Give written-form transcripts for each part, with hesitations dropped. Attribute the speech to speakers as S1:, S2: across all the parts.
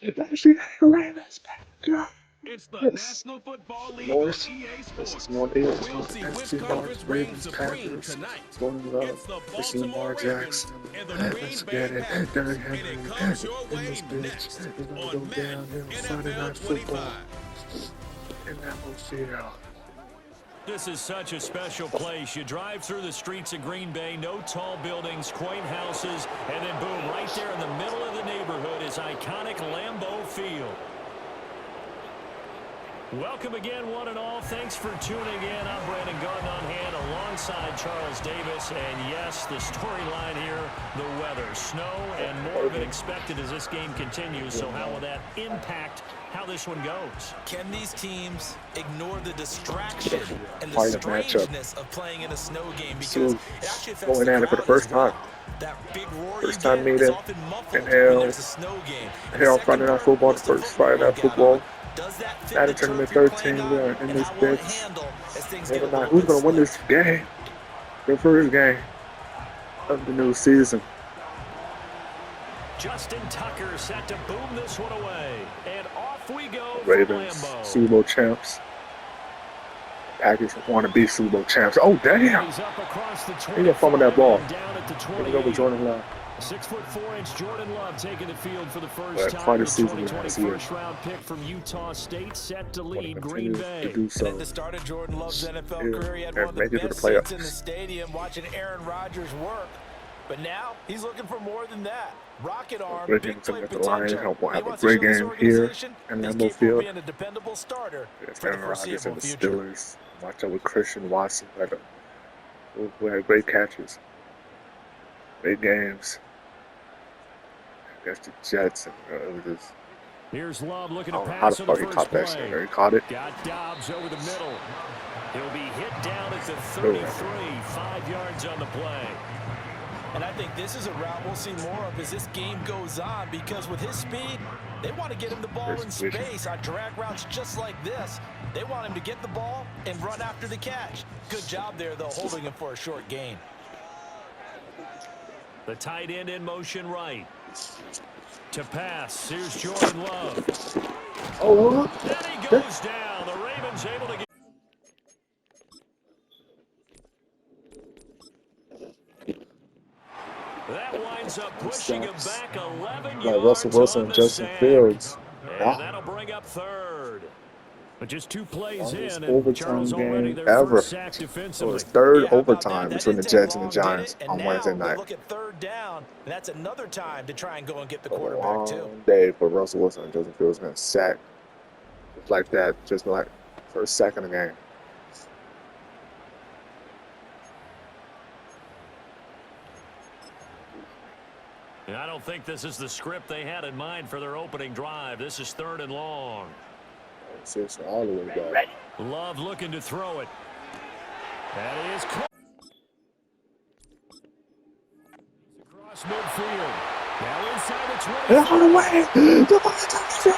S1: That's the Ravens back.
S2: It's the
S1: Yes.
S2: National Football League on
S1: North.
S2: EA
S1: This is
S2: Sports, where
S1: Northeast.
S2: we'll see which
S1: FC North,
S2: conference reigns
S1: Ravens,
S2: supreme
S1: Packers.
S2: tonight.
S1: Going up.
S2: It's the
S1: This is
S2: Baltimore
S1: Lamar
S2: Ravens
S1: Jackson.
S2: and the Green
S1: Let's
S2: Bay
S1: get it.
S2: Packers,
S1: Derrick
S2: and it
S1: Henry
S2: comes your
S1: in this
S2: way
S1: bitch.
S2: next
S1: It's gonna go
S2: on Madden
S1: downhill. Friday
S2: NFL
S1: night
S2: 25.
S1: football in that field.
S3: This is such a special place. You drive through the streets of Green Bay, no tall buildings, quaint houses, and then boom, right there in the middle of the neighborhood is iconic Lambeau Field. Welcome again, one and all. Thanks for tuning in. I'm Brandon Garden on hand alongside Charles Davis. And yes, the storyline here, the weather. Snow and more of it expected as this game continues. So how will that impact how this one goes?
S4: Can these teams ignore the distraction and the
S1: Quite a matchup.
S4: strangeness of playing in a snow game? Because it actually affects
S1: Going
S4: the
S1: at it for the
S4: crowd as
S1: first
S4: well.
S1: time.
S4: That big roar
S1: First
S4: you
S1: time
S4: get is
S1: meeting
S4: often muffled
S1: in
S4: when
S1: hell.
S4: there's a snow game. And
S1: Hell,
S4: the
S1: Friday
S4: second
S1: night
S4: part,
S1: football, the
S4: what's the
S1: first Friday night
S4: you got
S1: football.
S4: on? Does that fit
S1: Madden
S4: the
S1: Tournament
S4: turf you're
S1: 13,
S4: playing
S1: we are
S4: on?
S1: in
S4: And
S1: this
S4: how will it
S1: bitch.
S4: handle as things get a
S1: Whether or
S4: little
S1: not who's
S4: bit
S1: gonna win
S4: slick?
S1: this game, the first game of the new season.
S3: Justin Tucker set to boom this one away. And off we go from
S1: Ravens,
S3: Lambeau.
S1: Super Bowl champs. Packers want to be Super Bowl champs. Oh damn!
S3: He's up across the
S1: He gonna fumble that
S3: 25
S1: ball.
S3: and down at the
S1: Looking over
S3: 28.
S1: Jordan Love.
S3: 6'4" Jordan Love taking the field for the first
S1: But
S3: time.
S1: quite
S3: The
S1: a season last year.
S3: 2020 first-round pick from Utah State, set to
S1: Want to
S3: lead Green
S1: continue to
S3: Bay.
S1: do
S4: And
S1: so.
S4: at the start of Jordan Love's NFL
S1: Yeah,
S4: career, he had
S1: and
S4: one of the
S1: make it to the
S4: best seats in the
S1: playoffs.
S4: stadium watching Aaron Rodgers work. But now he's looking for more than that. Rocket arm,
S1: Great
S4: big
S1: games
S4: play
S1: against the Lions.
S4: potential.
S1: We'll
S4: He
S1: have a
S4: wants to
S1: great
S4: show this
S1: game here
S4: organization
S1: in
S4: he's
S1: Lambeau
S4: capable of
S1: Field
S4: being a dependable starter
S1: against
S4: for the
S1: Aaron Rodgers and
S4: foreseeable
S1: the
S4: future.
S1: Steelers. Watch out with Christian Watson, who had great catches, great games against the Jets. And it was just,
S3: Here's Love looking
S1: I
S3: to
S1: don't know how the
S3: pass on the
S1: fuck he
S3: first
S1: caught that
S3: play.
S1: shit. He caught it.
S3: Got Dobbs over the middle. He'll be hit down at the 33, 5 yards on the play.
S4: And I think this is a route we'll see more of as this game goes on, because with his speed, they want to get him the ball in space on drag routes just like this. They want him to get the ball and run after the catch. Good job there, though, holding him for a short gain.
S3: The tight end in motion right. To pass, here's Jordan Love.
S1: Oh,
S3: And he goes down. The Ravens able to get... That winds up pushing him back 11
S1: like Russell
S3: yards
S1: Wilson
S3: on
S1: and
S3: the
S1: Justin
S3: sack.
S1: Fields.
S3: And that'll bring up third. But just 2 plays
S1: Longest
S3: in, and
S1: overtime
S3: Charles already
S1: game
S3: their
S1: ever.
S3: first sack
S1: So
S3: defensively.
S1: it's third
S4: Yeah, how about
S1: overtime
S4: that? That
S1: between the
S4: didn't take
S1: Jets and the
S4: long, did
S1: Giants
S4: it? And
S1: on
S4: now
S1: Wednesday
S4: they
S1: night.
S4: look at third down, and that's another time to try and go and get the
S1: A
S4: quarterback, too.
S1: long day for Russell Wilson and Justin Fields getting sacked just like that, just like for a second of the game.
S3: And I don't think this is the script they had in mind for their opening drive. This is 3rd and long.
S1: It's all the way back.
S3: Love looking to throw it. That is caught. Across midfield. Now inside the 20.
S1: And on the way, the ball touches.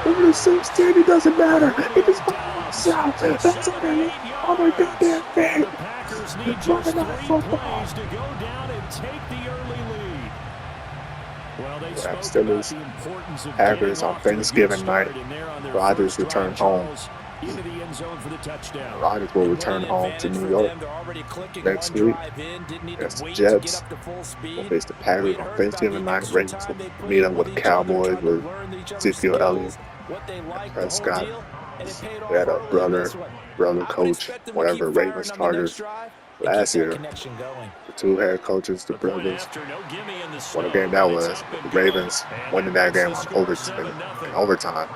S1: Over the 16, it doesn't matter. It is out. That's okay. Oh my goddamn thing.
S3: The Packers need just
S1: Monday Night
S3: 3
S1: Football.
S3: plays to go down and take the early lead. Well, they spoke
S1: Steelers,
S3: about the importance of
S1: Packers
S3: getting
S1: on
S3: off to a good
S1: Thanksgiving
S3: start,
S1: night.
S3: and they're on their
S1: Rodgers
S3: first
S1: returned
S3: drive,
S1: home.
S3: Charles, into the end zone for the touchdown.
S1: Rodgers will return home to New York next week against the Jets. We'll face the Packers on Thanksgiving night. Ravens will meet up with the Cowboys with Ezekiel Elliott and Prescott. We had a brother coach, whatever, Ravens starters last year. The 2 head coaches, the brothers. What a game that was. The Ravens winning that game on overtime.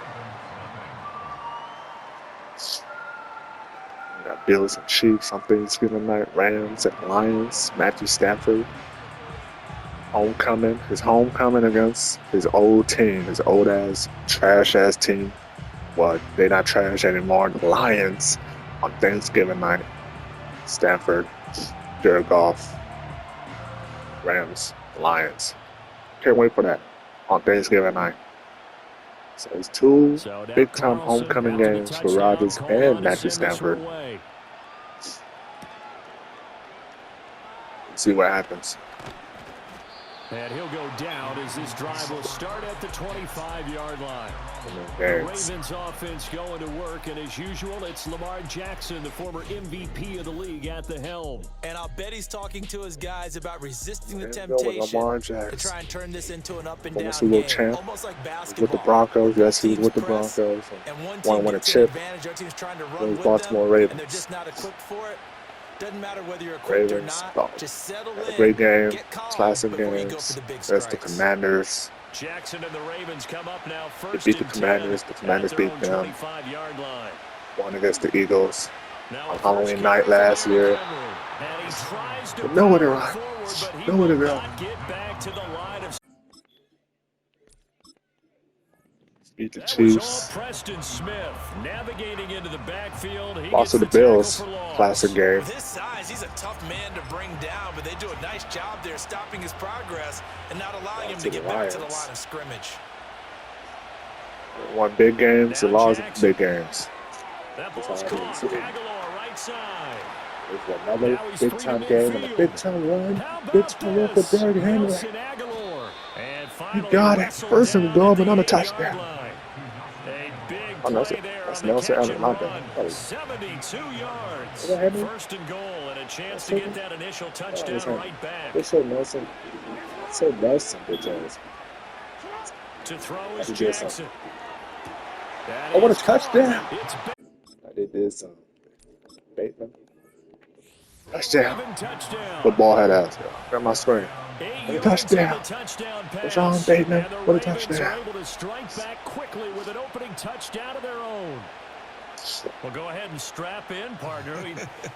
S1: We got Bills and Chiefs on Thanksgiving night. Rams and Lions. Matthew Stafford. His homecoming against his old team, his old-ass, trash-ass team. Well, they're not trash anymore. The Lions on Thanksgiving night. Stafford, Jared Goff, Rams, Lions. Can't wait for that on Thanksgiving night. So it's 2 big-time homecoming games for Rodgers and Matthew Stafford. See what happens.
S3: And he'll go down as this drive will start at the 25-yard line. The Ravens offense going to work, and as usual, it's Lamar Jackson, the former MVP of the league, at the helm.
S4: And I'll bet he's talking to his guys about resisting the temptation to try and turn this into an up-and-down game, almost like basketball.
S1: With the Broncos, yes, he was with the Broncos.
S4: And one
S1: team
S4: win
S1: a chip.
S4: Our team's trying to run with
S1: Baltimore
S4: them,
S1: Ravens.
S4: and they're just not equipped for it. Doesn't matter whether you're equipped or not. Just settle in.
S1: Great game,
S4: get calm
S1: classic
S4: before you go
S1: games.
S4: for the big
S1: That's the
S4: strikes.
S1: Commanders.
S3: Jackson and the Ravens come up now first.
S1: They beat the Commanders. The Commanders beat them. Won against the Eagles on Halloween night last year. But nowhere to run. Nowhere to go. Beat the Chiefs.
S3: Preston Smith navigating into the backfield.
S1: Lost to the Bills. Classic game.
S4: With his size, he's a tough man to bring down, but they do a nice job there stopping his progress and not allowing him to get back to the line of scrimmage.
S1: Won big games, and lost big games.
S3: That ball's caught. Aguilar right side.
S1: There's another big-time game and a big-time run. Big-time run for Derrick Henry. You got it. First and goal, but on a touchdown. Oh, no, that's Nelson Allen, not bad.
S3: 72 yards. First and goal, and a chance to get that initial touchdown right back.
S1: They said Nelson. They said Nelson, bitch ass.
S3: To throw is Jackson.
S1: Oh, what a touchdown. They did some. Bateman. Touchdown. Football head ass. Got my screen. What a touchdown. Sean Bateman. What a touchdown.
S3: Able to strike back quickly with an opening touchdown of their own. Well, go ahead and strap in, partner.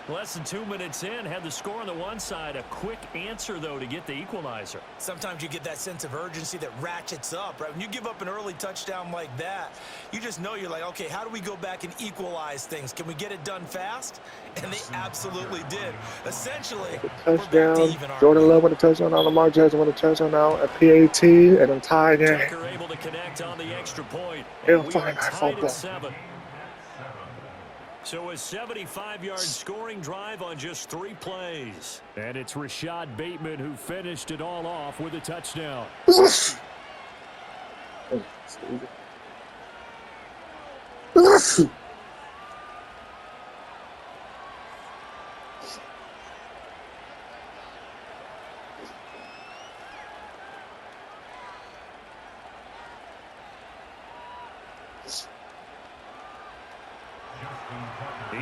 S3: Less than 2 minutes in, had the score on the one side. A quick answer, though, to get the equalizer.
S4: Sometimes you get that sense of urgency that ratchets up, right? When you give up an early touchdown like that, you just know you're like, okay, how do we go back and equalize things? Can we get it done fast? And they absolutely did. Essentially,
S1: touchdown. Jordan Love with a touchdown now. Lamar Jackson with a touchdown now. A PAT and a tie game.
S3: Tucker able to connect on the extra point.
S1: He'll find our football.
S3: So a 75-yard scoring drive on just 3 plays. And it's Rashad Bateman who finished it all off with a touchdown.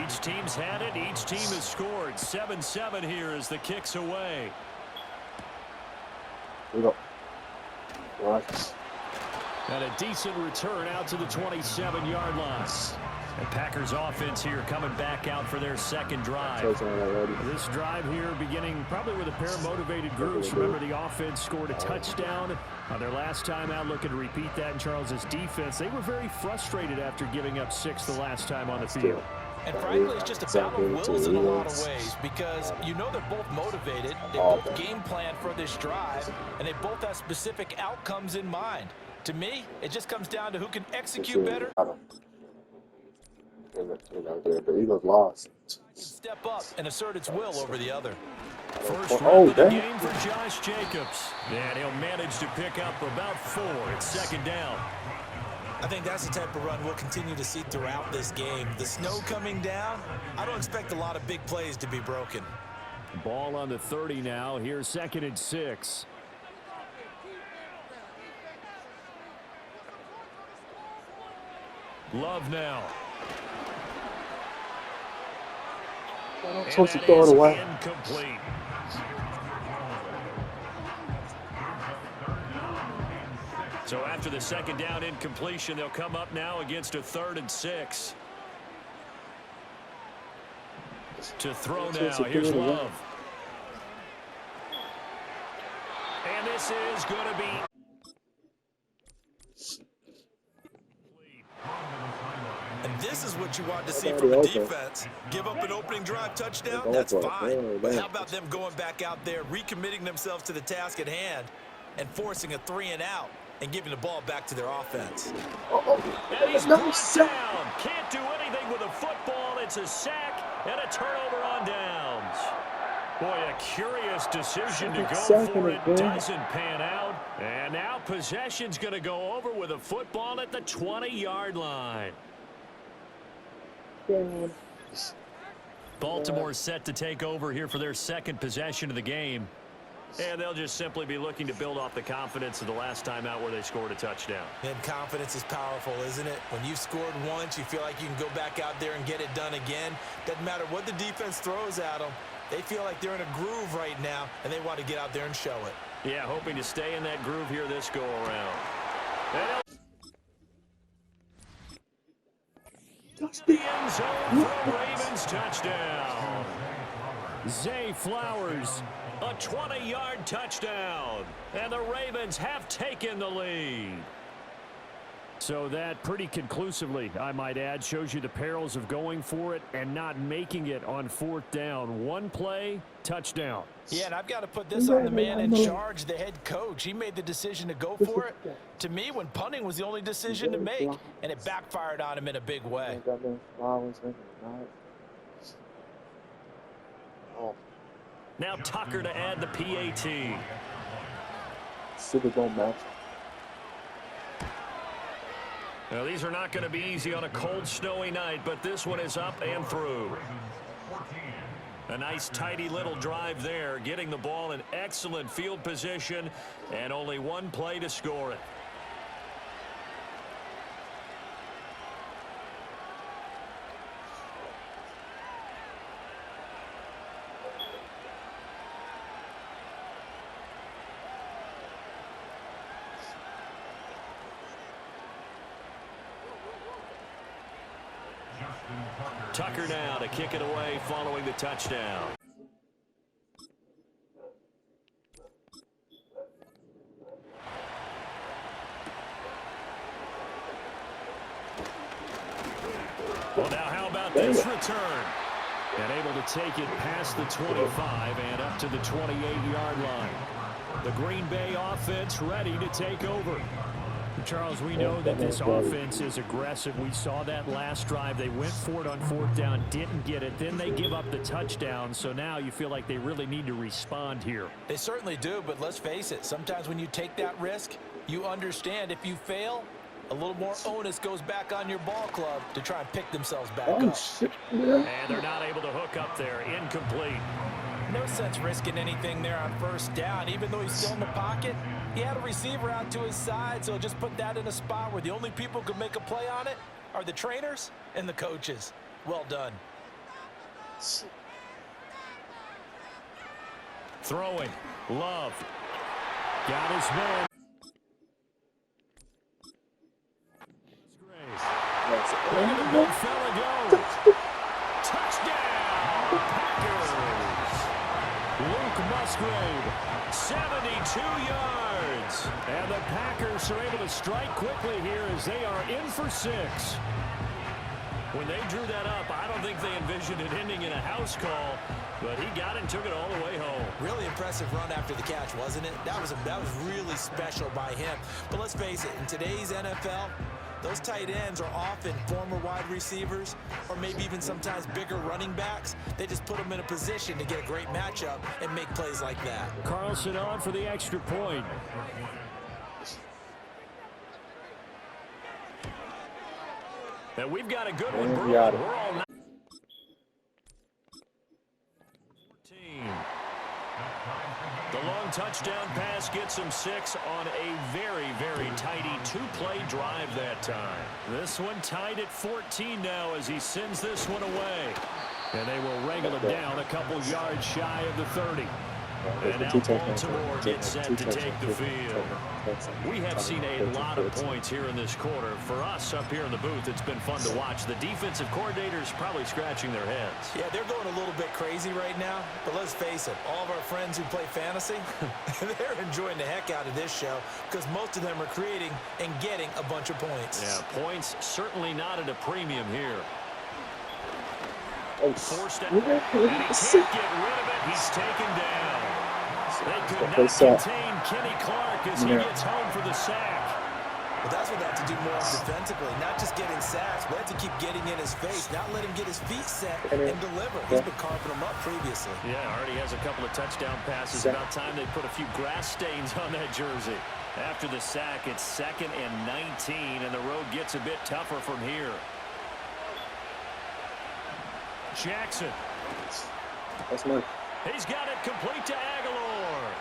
S3: Each team's had it. Each team has scored. 7-7 here as the kick's away.
S1: Here we go. Right.
S3: And a decent return out to the 27-yard line. And Packers offense here coming back out for their second drive. This drive here beginning probably with a pair of motivated groups. Remember, the offense scored a touchdown on their last time out, looking to repeat that in Charles's defense. They were very frustrated after giving up 6 the last time on the field.
S4: And frankly, it's just a battle of wills in a lot of ways because you know they're both motivated, they both game plan for this drive, and they both have specific outcomes in mind. To me, it just comes down to who can execute better.
S1: The Eagles lost.
S4: Step up and assert its will over the other.
S3: First run of the game for Josh Jacobs. And he'll manage to pick up about 4. It's second down.
S4: I think that's the type of run we'll continue to see throughout this game. The snow coming down, I don't expect a lot of big plays to be broken.
S3: Ball on the 30 now. Here's 2nd and 6. Love now.
S1: I'm supposed to throw it away.
S3: Incomplete. So after the second down incompletion, they'll come up now against a 3rd and 6. To throw now, here's Love. And this is going to be...
S4: And this is what you want to see from a defense. Give up an opening drive touchdown, that's fine. But how about them going back out there, recommitting themselves to the task at hand, and forcing a 3-and-out, and giving the ball back to their offense.
S3: And he's brought down. Can't do anything with a football. It's a sack and a turnover on downs. Boy, a curious decision to go for it. Doesn't pan out. And now possession's going to go over with a football at the 20-yard line. Baltimore set to take over here for their second possession of the game. And they'll just simply be looking to build off the confidence of the last time out where they scored a touchdown.
S4: And confidence is powerful, isn't it? When you've scored once, you feel like you can go back out there and get it done again. Doesn't matter what the defense throws at them. They feel like they're in a groove right now, and they want to get out there and show it.
S3: Yeah, hoping to stay in that groove here this go-around. The end zone for Ravens touchdown. Zay Flowers, a 20-yard touchdown. And the Ravens have taken the lead. So that pretty conclusively, I might add, shows you the perils of going for it and not making it on fourth down. One play, touchdown.
S4: Yeah, and I've got to put this on the man in charge, the head coach. He made the decision to go for it. To me, when punting was the only decision to make, and it backfired on him in a big way.
S3: Now Tucker to add the PAT.
S1: Super Bowl match.
S3: Now, these are not going to be easy on a cold, snowy night, but this one is up and through. A nice, tidy little drive there, getting the ball in excellent field position, and only one play to score it. Tucker now to kick it away following the touchdown. Well, now how about this return? And able to take it past the 25 and up to the 28-yard line. The Green Bay offense ready to take over. Charles, we know that this offense is aggressive. We saw that last drive. They went for it on fourth down, didn't get it. Then they give up the touchdown. So now you feel like they really need to respond here.
S4: They certainly do, but let's face it. Sometimes when you take that risk, you understand if you fail, a little more onus goes back on your ball club to try and pick themselves back up.
S3: And they're not able to hook up there. Incomplete.
S4: No sense risking anything there on first down. Even though he's still in the pocket, he had a receiver out to his side, so just put that in a spot where the only people who can make a play on it are the trainers and the coaches. Well done.
S3: Throwing. Love. Got his man. Where did the big fella go? Touchdown, Packers. Luke Musgrave, 72 yards. And the Packers are able to strike quickly here as they are in for 6. When they drew that up, I don't think they envisioned it ending in a house call, but he got it and took it all the way home.
S4: Really impressive run after the catch, wasn't it? That was really special by him. But let's face it, in today's NFL, those tight ends are often former wide receivers or maybe even sometimes bigger running backs. They just put them in a position to get a great matchup and make plays like that.
S3: Carlson on for the extra point. And we've got a good one, bro. We're all 14. The long touchdown pass gets him 6 on a very, very tidy 2-play drive that time. This one tied at 14 now as he sends this one away. And they will wrangle it down a couple yards shy of the 30. And now Baltimore gets set to take the field. We have seen a lot of points here in this quarter. For us up here in the booth, it's been fun to watch. The defensive coordinators probably scratching their heads.
S4: Yeah, they're going a little bit crazy right now. But let's face it, all of our friends who play fantasy, they're enjoying the heck out of this show because most of them are creating and getting a bunch of points.
S3: Yeah, points certainly not at a premium here. Forced it, and he can't get rid of it. He's taken down. They could not contain Kenny Clark as he gets home for the sack.
S4: But that's what they have to do more defensively, not just getting sacks, but have to keep getting in his face, not let him get his feet set and deliver. He's been carving them up previously.
S3: Yeah, already has a couple of touchdown passes. About time they put a few grass stains on that jersey. After the sack, it's 2nd and 19, and the road gets a bit tougher from here. Jackson.
S1: That's nice.
S3: He's got it complete to Aguilar.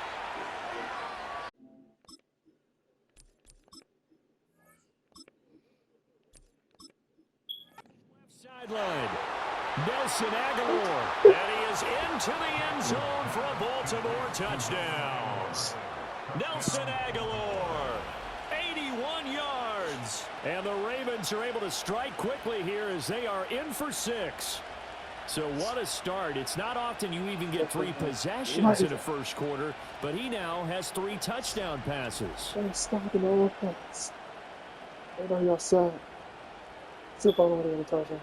S3: Sideline. Nelson Aguilar. And he is into the end zone for a Baltimore touchdown. Nelson Aguilar. 81 yards. And the Ravens are able to strike quickly here as they are in for 6. So what a start. It's not often you even get 3 possessions in a first quarter, but he now has 3 touchdown passes.
S1: Stopping the offense. Right on your side. Zip on all the touchdowns.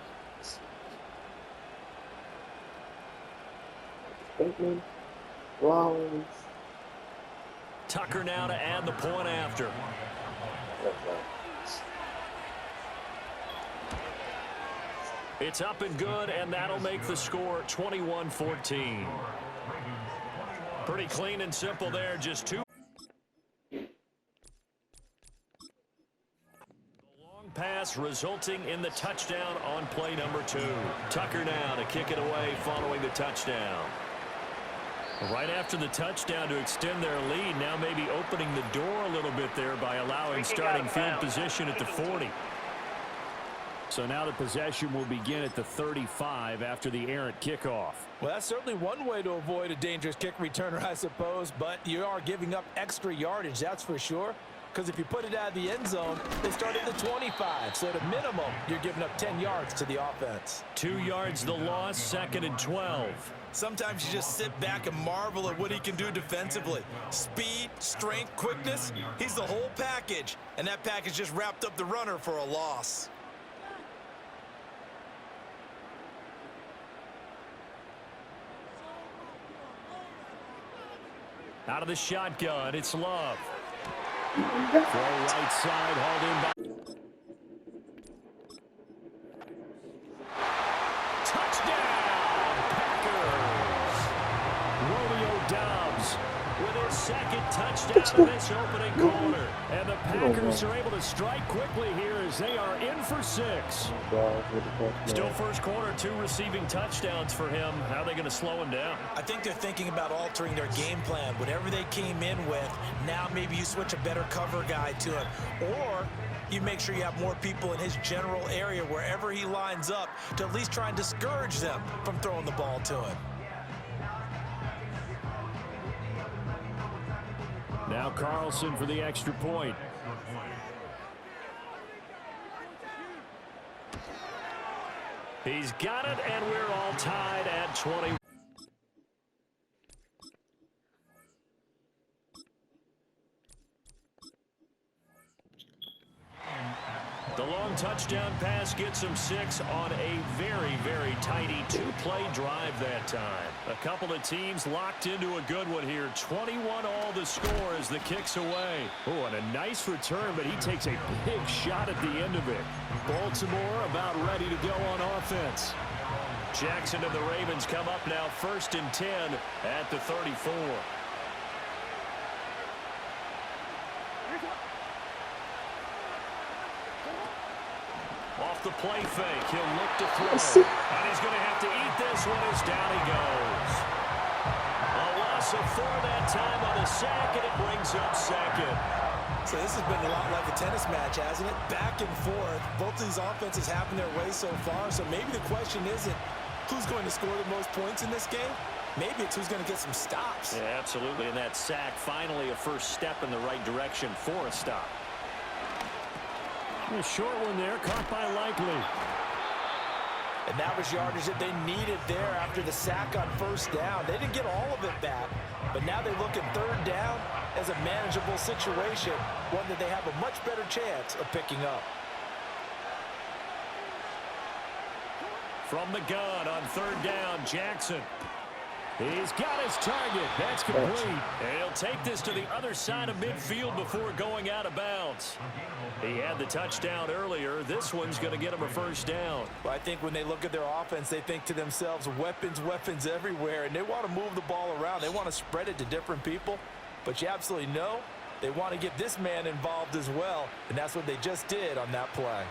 S1: Bateman, Rollins.
S3: Tucker now to add the point after. It's up and good, and that'll make the score 21-14. Pretty clean and simple there, just 2. Pass resulting in the touchdown on play number 2. Tucker now to kick it away following the touchdown. Right after the touchdown to extend their lead, now maybe opening the door a little bit there by allowing starting field position at the 40. So now the possession will begin at the 35 after the errant kickoff.
S4: Well, that's certainly one way to avoid a dangerous kick returner, I suppose, but you are giving up extra yardage, that's for sure. Because if you put it out of the end zone, they start at the 25. So at a minimum, you're giving up 10 yards to the offense.
S3: 2 yards the loss, 2nd and 12.
S4: Sometimes you just sit back and marvel at what he can do defensively. Speed, strength, quickness, he's the whole package. And that package just wrapped up the runner for a loss.
S3: Out of the shotgun, it's Love. Throw right side, hauled in by. Touchdown, Packers! Romeo Doubs with his 2nd touchdown in this opening quarter. And the Packers are able to strike quickly here as they are in for 6. Still first quarter, 2 receiving touchdowns for him. How are they going to slow him down?
S4: I think they're thinking about altering their game plan. Whatever they came in with, now maybe you switch a better cover guy to him. Or you make sure you have more people in his general area wherever he lines up to at least try and discourage them from throwing the ball to him.
S3: Now Carlson for the extra point. He's got it, and we're all tied at 20. The long touchdown pass gets him 6 on a very, very tidy 2-play drive that time. A couple of teams locked into a good one here. 21 all the score as the kick's away. Oh, and a nice return, but he takes a big shot at the end of it. Baltimore about ready to go on offense. Jackson and the Ravens come up now 1st and 10 at the 34. Off the play fake, he'll look to throw. And he's going to have to eat this one as down he goes. A loss of 4 that time on the sack, and it brings up 2nd.
S4: So this has been a lot like a tennis match, hasn't it? Back and forth. Both of these offenses having their way so far. So maybe the question isn't who's going to score the most points in this game. Maybe it's who's going to get some stops.
S3: Yeah, absolutely. And that sack, finally a first step in the right direction for a stop. A short one there, caught by Likely.
S4: And that was yardage that they needed there after the sack on 1st down. They didn't get all of it back, but now they look at 3rd down as a manageable situation, one that they have a much better chance of picking up.
S3: From the gun on 3rd down, Jackson. He's got his target. That's complete. And he'll take this to the other side of midfield before going out of bounds. He had the touchdown earlier. This one's going to get him a first down.
S4: Well, I think when they look at their offense, they think to themselves, weapons, weapons everywhere, and they want to move the ball around. They want to spread it to different people, but you absolutely know they want to get this man involved as well, and that's what they just did on that play.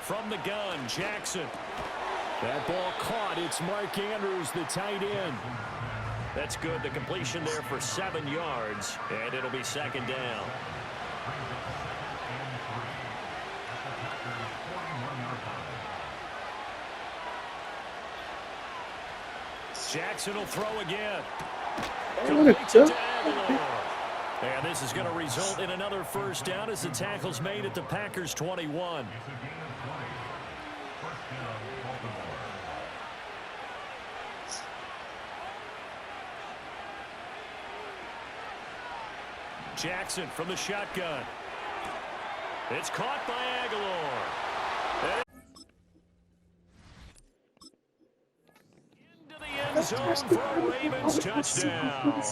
S3: From the gun, Jackson. That ball caught. It's Mark Andrews, the tight end. That's good. The completion there for 7 yards, and it'll be second down. Jackson will throw again. Completes it to Aguilar. And this is going to result in another first down as the tackle's made at the Packers' 21. Jackson from the shotgun. It's caught by Aguilar. Into the end zone for a Ravens touchdown.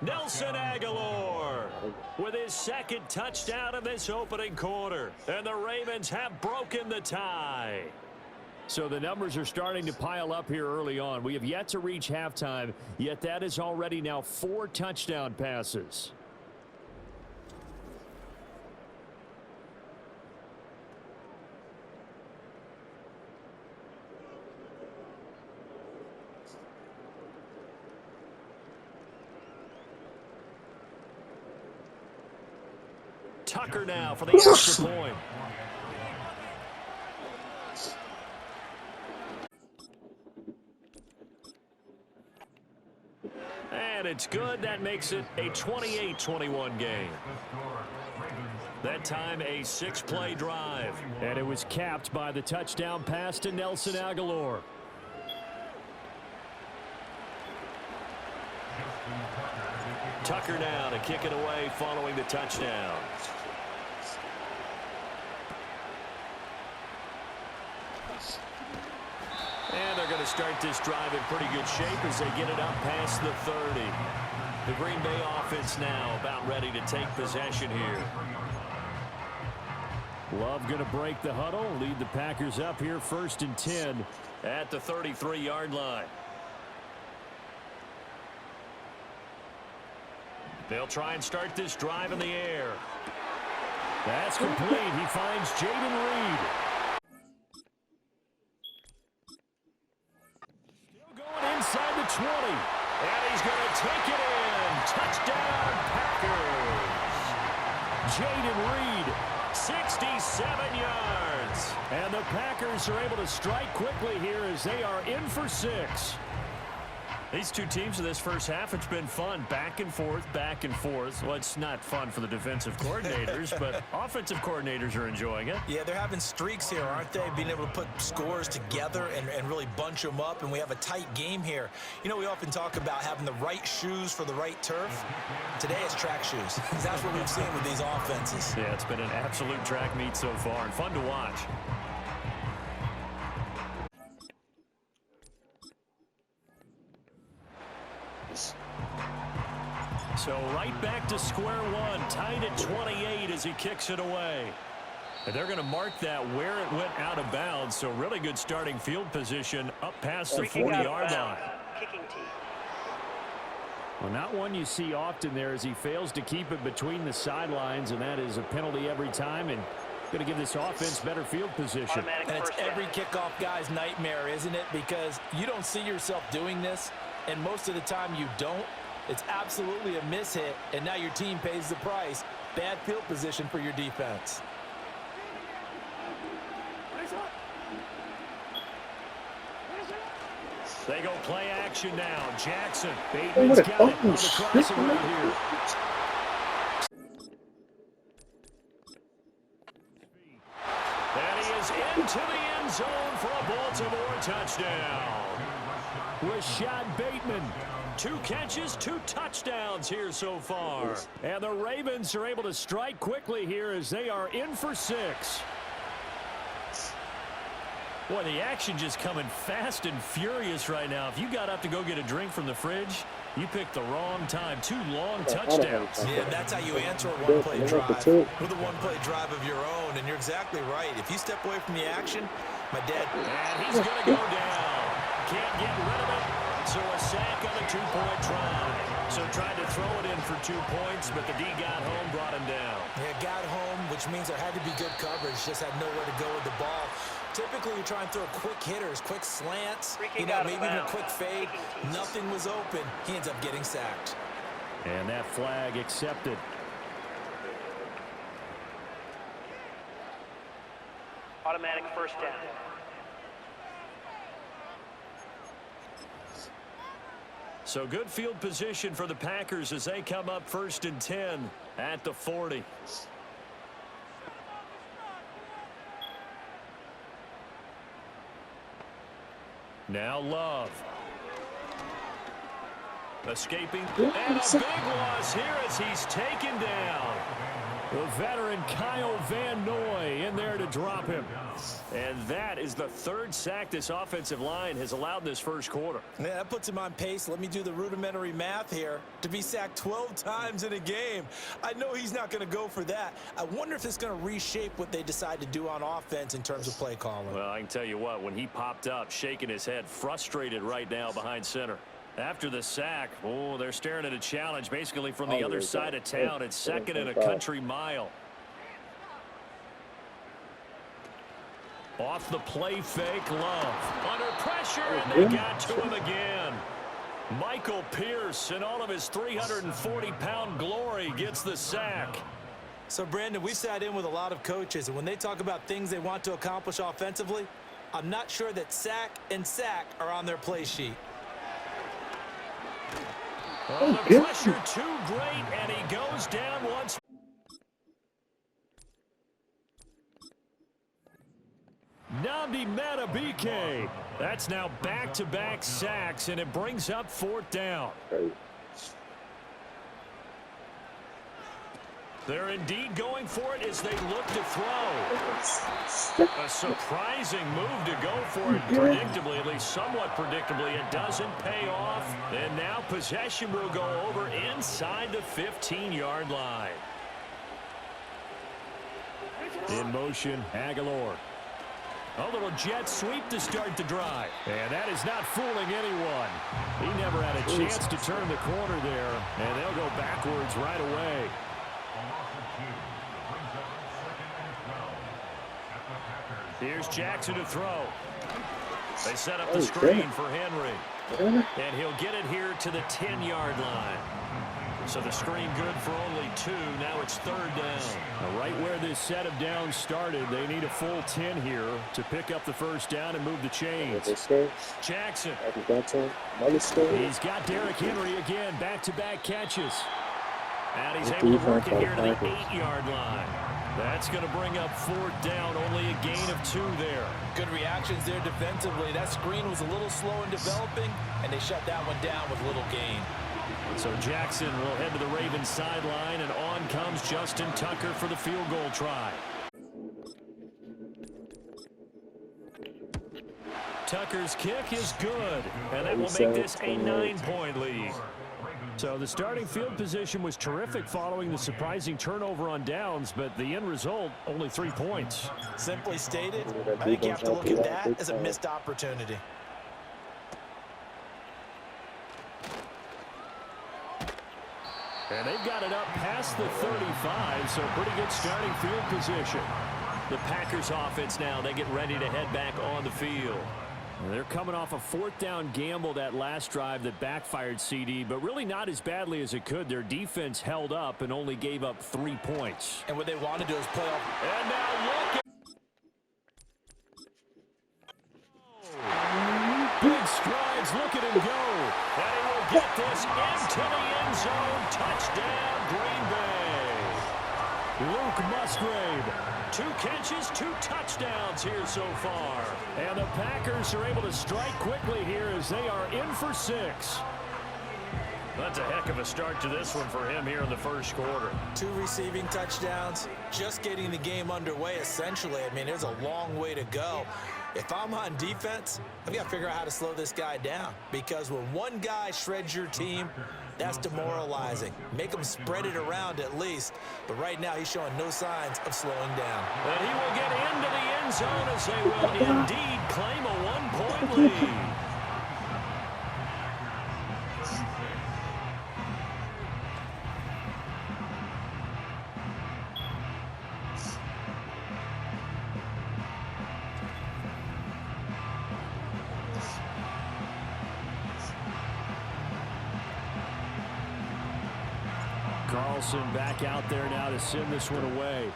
S3: Nelson Aguilar with his second touchdown in this opening quarter. And the Ravens have broken the tie. So the numbers are starting to pile up here early on. We have yet to reach halftime, yet that is already now 4 touchdown passes. Tucker now for the extra point. And it's good. That makes it a 28-21 game. That time a 6-play drive. And it was capped by the touchdown pass to Nelson Aguilar. Tucker now to kick it away following the touchdown. And they're going to start this drive in pretty good shape as they get it up past the 30. The Green Bay offense now about ready to take possession here. Love going to break the huddle, lead the Packers up here 1st and 10 at the 33-yard line. They'll try and start this drive in the air. That's complete. He finds Jaden Reed. Inside the 20, and he's going to take it in. Touchdown, Packers. Jaden Reed, 67 yards. And the Packers are able to strike quickly here as they are in for 6. These two teams in this first half, it's been fun. Back and forth, back and forth. Well, it's not fun for the defensive coordinators, but offensive coordinators are enjoying it.
S4: Yeah, they're having streaks here, aren't they? Being able to put scores together and really bunch them up, and we have a tight game here. You know, we often talk about having the right shoes for the right turf. Today it's track shoes. That's what we've seen with these offenses.
S3: Yeah, it's been an absolute track meet so far, and fun to watch. So right back to square one, tied at 28 as he kicks it away. And they're going to mark that where it went out of bounds. So really good starting field position up past the 40-yard line.
S5: Kicking tee.
S3: Well, not one you see often there as he fails to keep it between the sidelines, and that is a penalty every time. And going to give this offense better field position.
S4: And it's every kickoff guy's nightmare, isn't it? Because you don't see yourself doing this, and most of the time you don't. It's absolutely a mishit, and now your team pays the price. Bad field position for your defense.
S3: They go play action now. Jackson. Bateman's got it on the crossing right here. And he is into the end zone for a Baltimore touchdown. Rashad Bateman 2 catches, 2 touchdowns here so far. And the Ravens are able to strike quickly here as they are in for 6. Boy, the action just coming fast and furious right now. If you got up to go get a drink from the fridge, you picked the wrong time. 2 long touchdowns.
S4: Yeah, that's how you answer a one-play drive with a one-play drive of your own. And you're exactly right. If you step away from the action, my dad...
S3: And he's going to go down. Can't get rid of it. So a sack on a 2-point try. So tried to throw it in for 2 points, but the D got home, brought him down.
S4: Yeah, got home, which means there had to be good coverage. Just had nowhere to go with the ball. Typically, you try and throw quick hitters, quick slants, maybe even a quick fade. Nothing was open. He ends up getting sacked.
S3: And that flag accepted.
S5: Automatic first down.
S3: So good field position for the Packers as they come up 1st and 10 at the 40. Now Love. Escaping. And a big loss here as he's taken down. The veteran Kyle Van Noy in there to drop him. And that is the 3rd sack this offensive line has allowed in this first quarter.
S4: Yeah, that puts him on pace. Let me do the rudimentary math here. To be sacked 12 times in a game. I know he's not going to go for that. I wonder if it's going to reshape what they decide to do on offense in terms of play calling.
S3: Well, I can tell you what, when he popped up, shaking his head, frustrated right now behind center. After the sack, oh, they're staring at a challenge basically from the other side of town. It's 2nd and a country mile. Off the play fake, Love. Under pressure, and they got to him again. Michael Pierce, in all of his 340-pound glory, gets the sack.
S4: So, Brandon, we sat in with a lot of coaches, and when they talk about things they want to accomplish offensively, I'm not sure that sack and sack are on their play sheet.
S3: Oh, the pressure too great, and he goes down once. Nnamdi Madubuike. That's now back-to-back sacks, and it brings up 4th down. They're indeed going for it as they look to throw. A surprising move to go for it predictably, at least somewhat predictably. It doesn't pay off. And now possession will go over inside the 15-yard line. In motion, Aguilar. A little jet sweep to start the drive. And that is not fooling anyone. He never had a chance to turn the corner there. And they'll go backwards right away. Here's Jackson to throw. They set up the screen for Henry. And he'll get it here to the 10-yard line. So the screen good for only 2. Now it's 3rd down. Now right where this set of downs started, they need a full 10 here to pick up the first down and move the chains. Jackson. He's got Derrick Henry again. Back-to-back catches. And he's able to work it here to the 8-yard line. That's going to bring up 4th down, only a gain of 2 there.
S4: Good reactions there defensively. That screen was a little slow in developing, and they shut that one down with little gain.
S3: So Jackson will head to the Ravens sideline, and on comes Justin Tucker for the field goal try. Tucker's kick is good, and that will make this a 9-point lead. So the starting field position was terrific following the surprising turnover on downs, but the end result, only 3 points.
S4: Simply stated, I think you have to look at that as a missed opportunity.
S3: And they've got it up past the 35, so pretty good starting field position. The Packers offense now, they get ready to head back on the field. They're coming off a 4th down gamble that last drive that backfired, CD, but really not as badly as it could. Their defense held up and only gave up 3 points.
S4: And what they want to do is play off.
S3: And now look at... Big strides, look at him go. And he will get this into the end zone. Touchdown, Green Bay. Luke Musgrave. 2 catches, 2 touchdowns here so far. And the Packers are able to strike quickly here as they are in for 6. That's a heck of a start to this one for him here in the first quarter.
S4: 2 receiving touchdowns, just getting the game underway essentially. I mean, there's a long way to go. If I'm on defense, I've got to figure out how to slow this guy down, because when one guy shreds your team, that's demoralizing. Make him spread it around at least. But right now, he's showing no signs of slowing down.
S3: And he will get into the end zone as they will indeed claim a 1-point lead. Carlson back out there now to send this one away.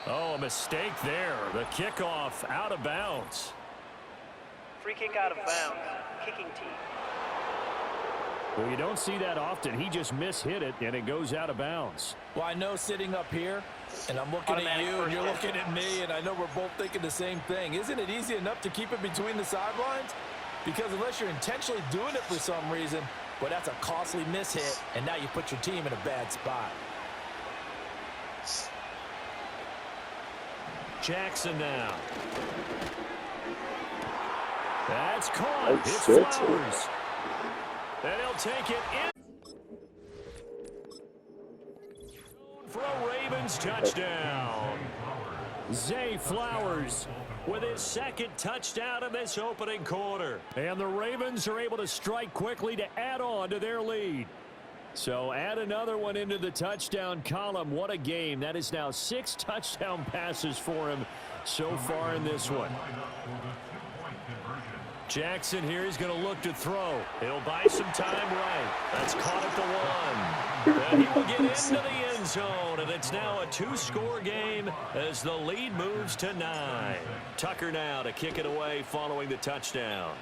S3: Oh, a mistake there. The kickoff out of bounds.
S5: Free kick out of bounds. Kicking team.
S3: Well, you don't see that often. He just mishit it, and it goes out of bounds.
S4: Well, I know sitting up here, and I'm looking at you, and you're looking at me, and I know we're both thinking the same thing. Isn't it easy enough to keep it between the sidelines? Because unless you're intentionally doing it for some reason, well, that's a costly mishit, and now you put your team in a bad spot.
S3: Jackson now. That's caught. It's Flowers. And he'll take it in for a Ravens touchdown. Zay Flowers with his second touchdown in this opening quarter. And the Ravens are able to strike quickly to add on to their lead. So add another one into the touchdown column. What a game. That is now 6 touchdown passes for him so far in this one. Jackson here, he's going to look to throw. He'll buy some time right. That's caught at the 1. And he will get into the end zone, and it's now a 2-score game as the lead moves to 9. Tucker now to kick it away following the touchdown.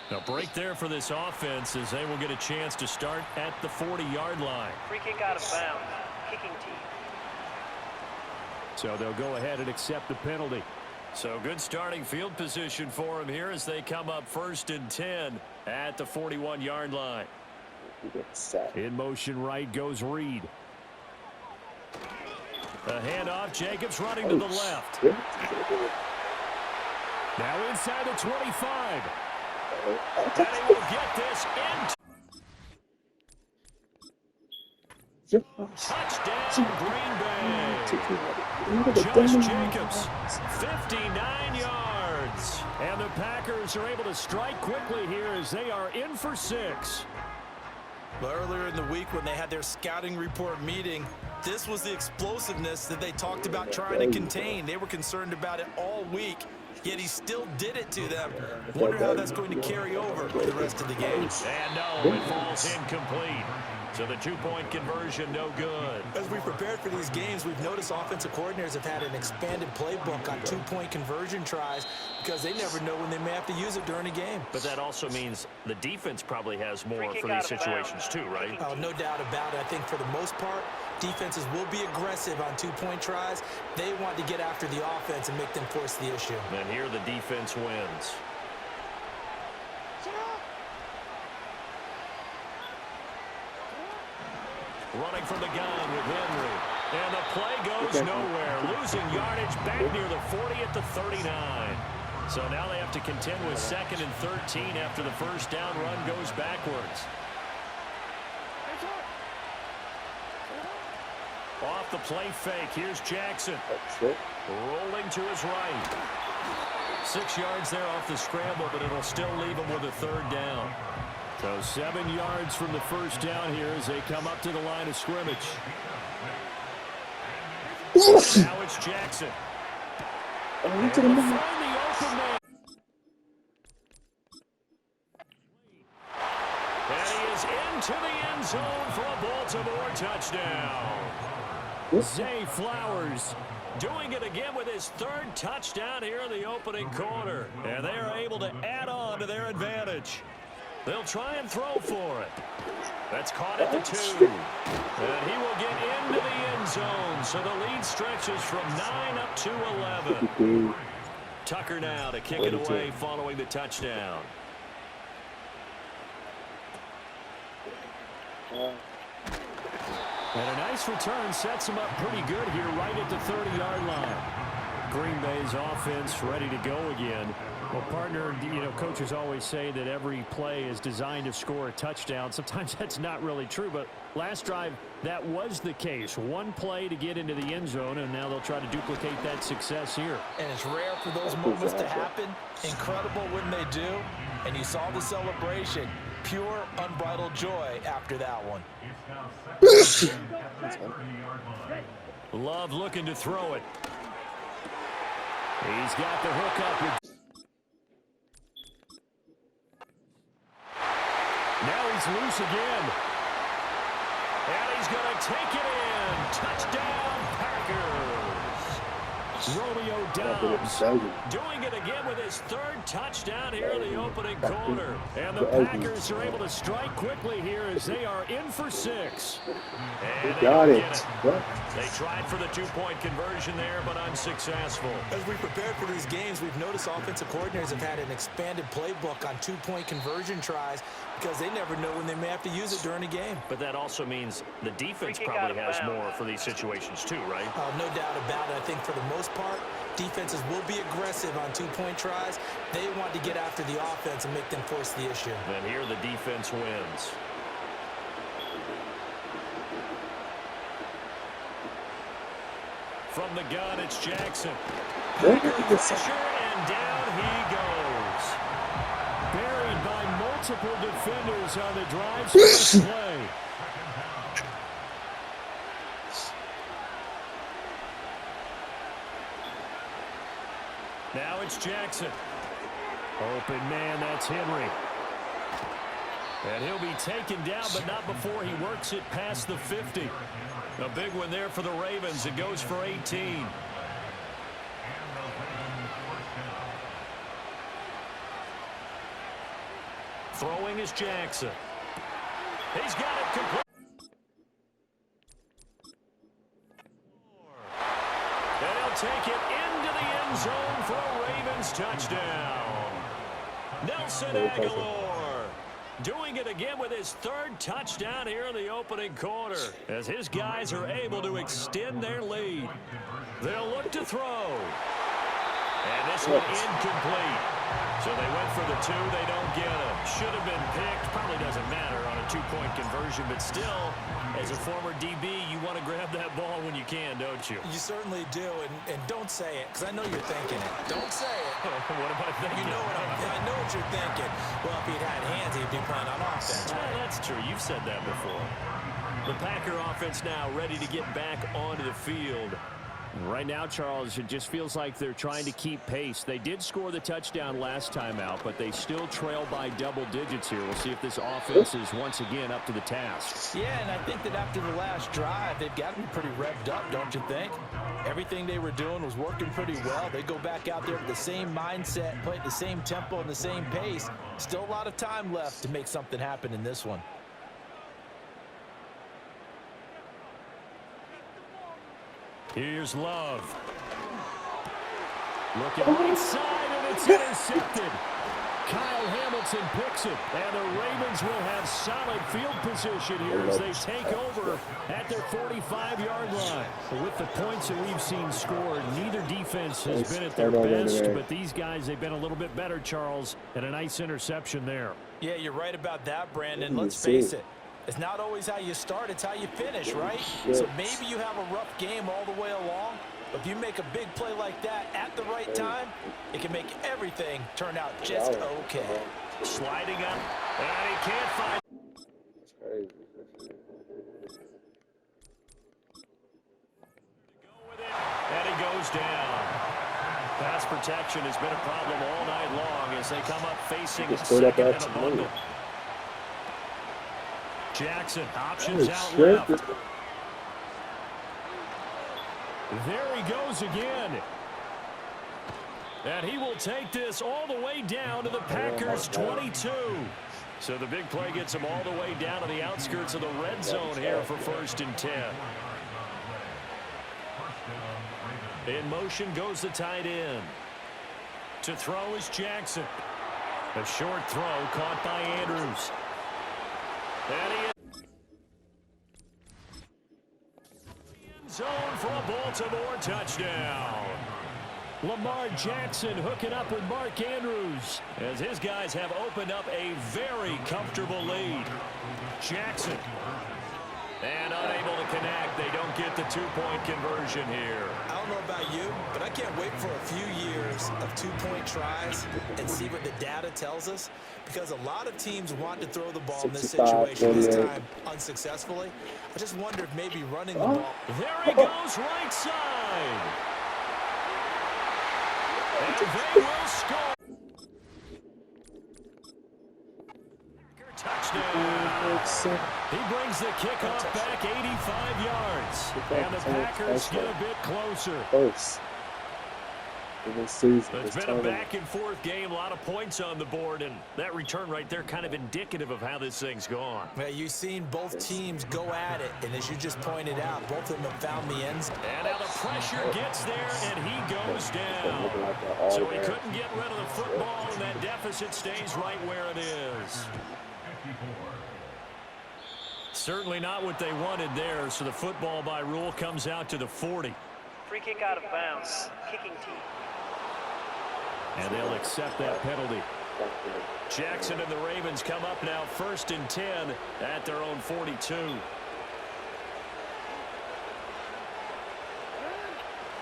S3: A break there for this offense as they will get a chance to start at the 40-yard line.
S5: Free kick out of bounds. Kicking team.
S3: So they'll go ahead and accept the penalty. So good starting field position for him here as they come up 1st and 10 at the 41-yard line. In motion right goes Reed. A handoff. Jacobs running to the left. Now inside the 25. And he will get this in. Touchdown, Green Bay. Josh Jacobs, 59 yards. And the Packers are able to strike quickly here as they are in for 6.
S4: But earlier in the week when they had their scouting report meeting, this was the explosiveness that they talked about trying to contain. They were concerned about it all week, yet he still did it to them. Wonder how that's going to carry over for the rest of the game.
S3: And no, it falls incomplete. So the 2-point conversion, no good.
S4: As we prepared for these games, we've noticed offensive coordinators have had an expanded playbook on 2-point conversion tries because they never know when they may have to use it during a game.
S3: But that also means the defense probably has more for these situations too, right?
S4: Oh, no doubt about it. I think for the most part, defenses will be aggressive on 2-point tries. They want to get after the offense and make them force the issue.
S3: And here the defense wins. Running from the gun with Henry. And the play goes nowhere. Losing yardage back near the 40 at the 39. So now they have to contend with 2nd and 13 after the first down run goes backwards. Off the play fake. Here's Jackson. Rolling to his right. 6 yards there off the scramble, but it'll still leave him with a 3rd down. So 7 yards from the first down here as they come up to the line of scrimmage. Now it's Jackson. And find the open man. And he is into the end zone for a Baltimore touchdown. Zay Flowers doing it again with his 3rd touchdown here in the opening quarter. And they are able to add on to their advantage. They'll try and throw for it. That's caught at the 2. And he will get into the end zone. So the lead stretches from 9 up to 11. Tucker now to kick it away following the touchdown. And a nice return sets him up pretty good here right at the 30-yard line. Green Bay's offense ready to go again. Well, partner, you know, coaches always say that every play is designed to score a touchdown. Sometimes that's not really true, but last drive, that was the case. One play to get into the end zone, and now they'll try to duplicate that success here.
S4: And it's rare for those moments to happen. Incredible when they do. And you saw the celebration. Pure, unbridled joy after that one.
S3: Love looking to throw it. He's got the hook up with. Now he's loose again. And he's going to take it in. Touchdown, Packers. Romeo Doubs doing it again with his third touchdown here in the opening quarter. And the Packers are able to strike quickly here as they are in for 6. And they
S1: got it.
S3: They tried for the 2-point conversion there, but unsuccessful.
S4: As we prepare for these games, we've noticed offensive coordinators have had an expanded playbook on 2-point conversion tries because they never know when they may have to use it during a game.
S3: But that also means the defense probably has more for these situations too, right?
S4: No doubt about it. I think for the most part, defenses will be aggressive on 2-point tries. They want to get after the offense and make them force the issue.
S3: And here the defense wins. From the gun, it's Jackson. Pressure, and down he goes. Buried by multiple defenders on the drive's first play. Now it's Jackson. Open man, that's Henry. And he'll be taken down, but not before he works it past the 50. A big one there for the Ravens. It goes for 18. Throwing is Jackson. He's got it complete. And he'll take it into the end zone for a Ravens touchdown. Nelson Aguilar doing it again with his third touchdown here in the opening quarter as his guys are able to extend their lead. They'll look to throw. And this one incomplete. So they went for the 2. They don't get it. Should have been picked. Probably doesn't matter on a 2-point conversion, but still, as a former DB, you want to grab that ball when you can, don't you?
S4: You certainly do, and don't say it, because I know you're thinking it. Don't say it.
S3: What am I thinking?
S4: You know I know what you're thinking. Well, if he'd had hands, he'd be playing on offense.
S3: Well, that's true. You've said that before. The Packer offense now ready to get back onto the field. Right now, Charles, it just feels like they're trying to keep pace. They did score the touchdown last time out, but they still trail by double digits here. We'll see if this offense is once again up to the task.
S4: Yeah, and I think that after the last drive, they've got to be pretty revved up, don't you think? Everything they were doing was working pretty well. They go back out there with the same mindset, play at the same tempo and the same pace. Still a lot of time left to make something happen in this one.
S3: Here's Love. Looking right side, and it's intercepted. Kyle Hamilton picks it, and the Ravens will have solid field position here as they take over at their 45-yard line. But with the points that we've seen scored, neither defense has been at their best, but these guys, they've been a little bit better, Charles, and a nice interception there.
S4: Yeah, you're right about that, Brandon. Let's face it. It's not always how you start, it's how you finish, right? So maybe you have a rough game all the way along, but if you make a big play like that at the right time, it can make everything turn out just okay.
S3: Sliding up, and he can't find. And he goes down. Pass protection has been a problem all night long as they come up facing second and a bundle. Jackson, options out left. There he goes again. And he will take this all the way down to the Packers' 22. So the big play gets him all the way down to the outskirts of the red zone here for 1st and 10. In motion goes the tight end. To throw is Jackson. A short throw caught by Andrews. And zone for a Baltimore touchdown. Lamar Jackson hooking up with Mark Andrews as his guys have opened up a very comfortable lead. Jackson. And unable to connect. They don't get the two-point conversion here.
S4: I don't know about you, but I can't wait for a few years of two-point tries and see what the data tells us, because a lot of teams want to throw the ball in this situation, this time unsuccessfully. I just wonder if maybe running the ball.
S3: There he goes, right side. And they will score. Touchdown. He brings the kickoff back 85 yards. And the Packers get a bit closer.
S1: Close.
S3: It's been a back-and-forth game, a lot of points on the board, and that return right there kind of indicative of how this thing's gone.
S4: Yeah, you've seen both teams go at it, and as you just pointed out, both of them have found the end zone.
S3: And now the pressure gets there, and he goes down. So he couldn't get rid of the football, and that deficit stays right where it is. Certainly not what they wanted there, so the football by rule comes out to the 40.
S5: Free kick out of bounds. Kicking team.
S3: And they'll accept that penalty. Jackson and the Ravens come up now 1st and 10 at their own 42.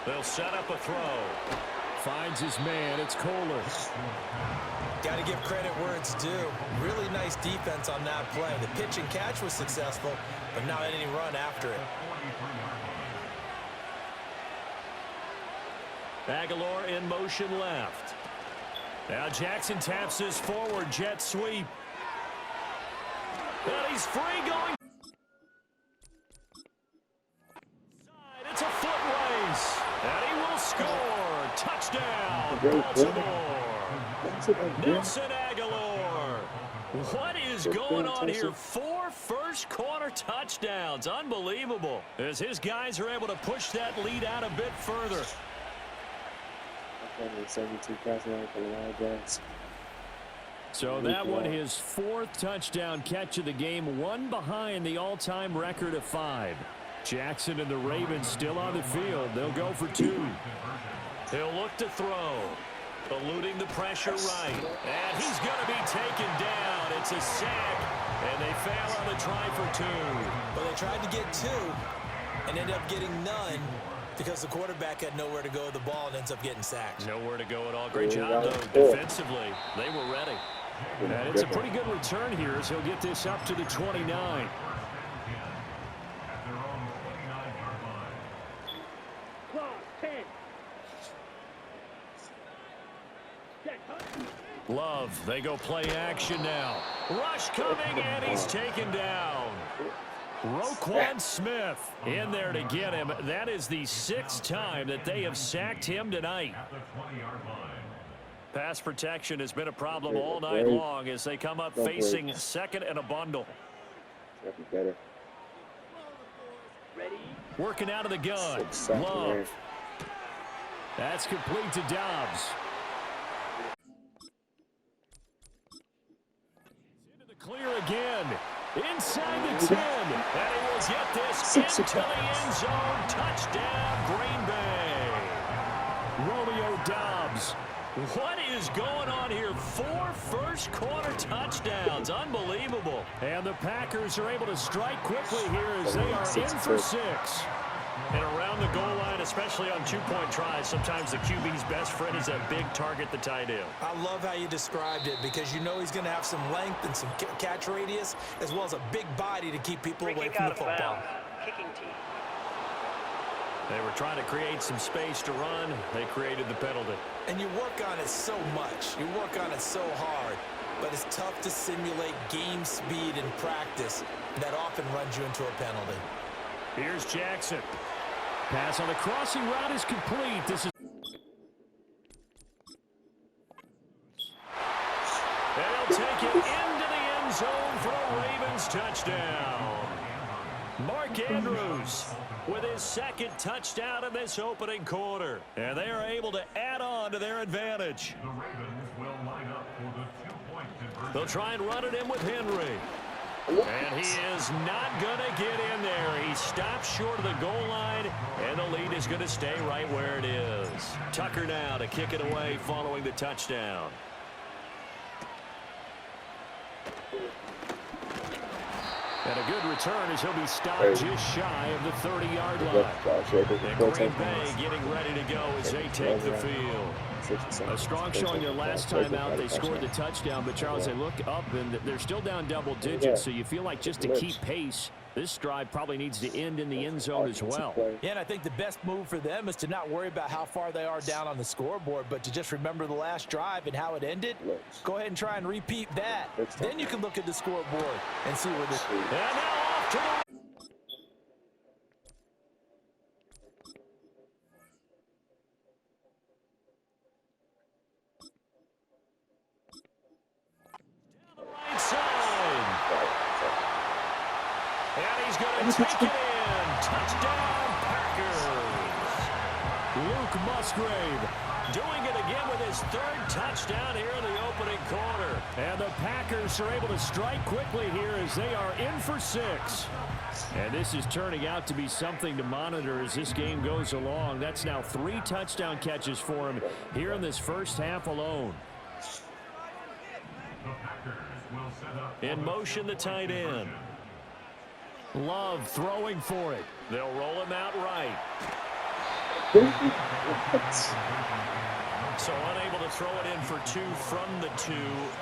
S3: They'll set up a throw. Finds his man. It's Kohler.
S4: Got to give credit where it's due. Really nice defense on that play. The pitch and catch was successful, but not any run after it.
S3: Aguilar in motion left. Now Jackson taps this forward jet sweep. And he's free going. It's a foot race. And he will score. Touchdown, Baltimore. Nelson Aguilar. What is going on here? 4 first-quarter touchdowns. Unbelievable. As his guys are able to push that lead out a bit further.
S1: 72 passing yards for Lamar Jackson.
S3: So that one, his 4th touchdown catch of the game, one behind the all-time record of 5. Jackson and the Ravens still on the field. They'll go for 2. He'll look to throw. Eluding the pressure right. And he's going to be taken down. It's a sack. And they fail on the try for 2.
S4: Well, they tried to get 2 and ended up getting none, because the quarterback had nowhere to go with the ball and ends up getting sacked.
S3: Nowhere to go at all. Great job, though, defensively. They were ready. And it's a pretty good return here as he'll get this up to the 29. Love, they go play action now. Rush coming, and he's taken down. Roquan Smith in there to get him. That is the 6th time that they have sacked him tonight. Pass protection has been a problem all night long as they come up facing 2nd and a bundle. Working out of the gun. Love. That's complete to Dobbs. Into the clear again. Inside the 10, and he will get this into the end zone. Touchdown, Green Bay. Romeo Dobbs. What is going on here? 4 first-quarter touchdowns. Unbelievable. And the Packers are able to strike quickly here as they are in for 6. And around the goal line, especially on 2-point tries, sometimes the QB's best friend is that big target, the tight end.
S4: I love how you described it, because you know he's going to have some length and some catch radius, as well as a big body to keep people away from the football.
S5: Kicking team.
S3: They were trying to create some space to run. They created the penalty.
S4: And you work on it so much. You work on it so hard. But it's tough to simulate game speed in practice. That often runs you into a penalty.
S3: Here's Jackson. Pass on the crossing route is complete. This is. And he'll take it into the end zone for a Ravens touchdown. Mark Andrews with his 2nd touchdown in this opening quarter. And they are able to add on to their advantage.
S2: The Ravens will line up for the 2-point conversion.
S3: They'll try and run it in with Henry. And he is not going to get in there. He stopped short of the goal line, and the lead is going to stay right where it is. Tucker now to kick it away following the touchdown. And a good return as he'll be stopped just shy of the 30-yard line. And Green Bay getting ready to go as they take the field. A strong showing their last time out. They scored the touchdown, but Charles, they look up and they're still down double digits, so you feel like just to keep pace, this drive probably needs to end in the end zone as well.
S4: Yeah, and I think the best move for them is to not worry about how far they are down on the scoreboard, but to just remember the last drive and how it ended. Go ahead and try and repeat that. Then you can look at the scoreboard and see where this is.
S3: And now off to the take it in. Touchdown, Packers. Luke Musgrave doing it again with his third touchdown here in the opening quarter. And the Packers are able to strike quickly here as they are in for 6. And this is turning out to be something to monitor as this game goes along. That's now 3 touchdown catches for him here in this first half alone. In motion, the tight end. Love throwing for it. They'll roll him out right. So unable to throw it in for 2 from the 2.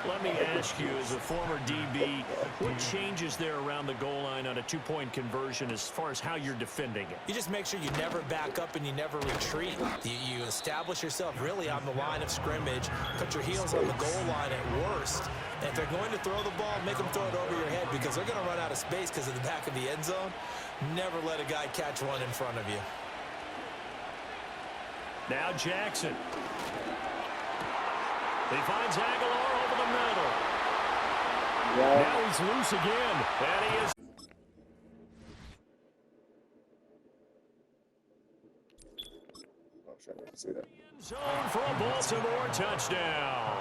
S3: Let me ask you, as a former DB, what changes there around the goal line on a 2-point conversion as far as how you're defending it?
S4: You just make sure you never back up and you never retreat. You establish yourself really on the line of scrimmage, put your heels on the goal line at worst. And if they're going to throw the ball, make them throw it over your head because they're going to run out of space because of the back of the end zone. Never let a guy catch one in front of you.
S3: Now Jackson. He finds Aguilar over the middle. Now he's loose again. And he is. Zone for a Baltimore touchdown.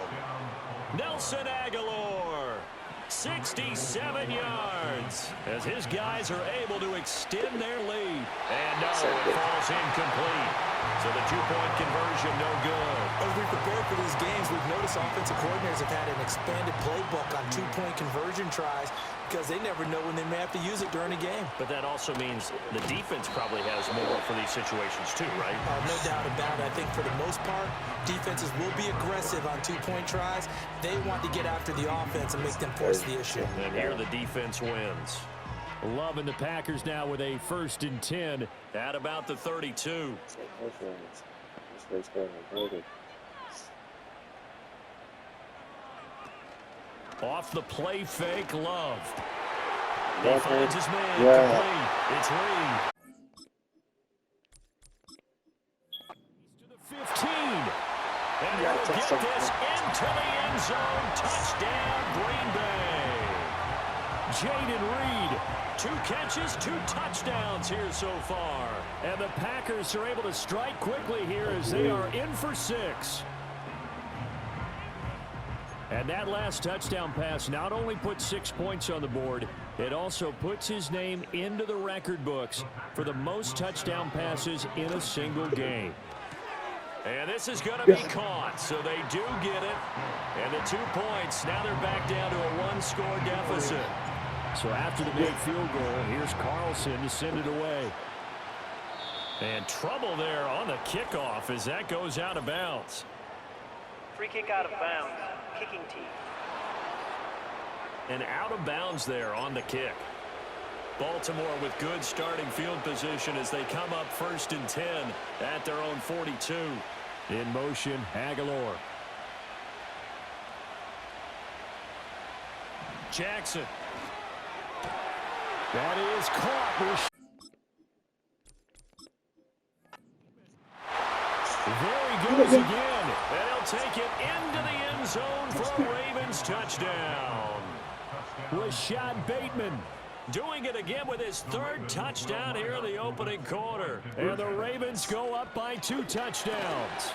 S3: Nelson Aguilar. 67 yards as his guys are able to extend their lead. And no, it falls incomplete. So the 2-point conversion, no good.
S4: As we prepare for these games, we've noticed offensive coordinators have had an expanded playbook on 2-point conversion tries because they never know when they may have to use it during a game.
S3: But that also means the defense probably has more for these situations too, right?
S4: No doubt about it. I think for the most part, defenses will be aggressive on 2-point tries. They want to get after the offense and make them force the issue.
S3: And here the defense wins. Loving the Packers now with a 1st and 10 at about the 32. Off the play fake, Love. He finds his man complete. It's Reed. He's to the 15. And he'll get this into the end zone. Touchdown, Green Bay. Jaden Reed. 2 catches, 2 touchdowns here so far. And the Packers are able to strike quickly here as they are in for 6. And that last touchdown pass not only puts 6 points on the board, it also puts his name into the record books for the most touchdown passes in a single game. And this is going to be caught, so they do get it. And the 2 points, now they're back down to a 1-score deficit. So after the big field goal, here's Carlson to send it away. And trouble there on the kickoff as that goes out of bounds.
S5: Free kick out of bounds. Kicking team.
S3: And out of bounds there on the kick. Baltimore with good starting field position as they come up 1st and 10 at their own 42. In motion, Aguilar. Jackson. That is caught. There he goes again. And he'll take it into the end zone for a Ravens touchdown. Rashad Bateman doing it again with his 3rd touchdown here in the opening quarter. And the Ravens go up by 2 touchdowns.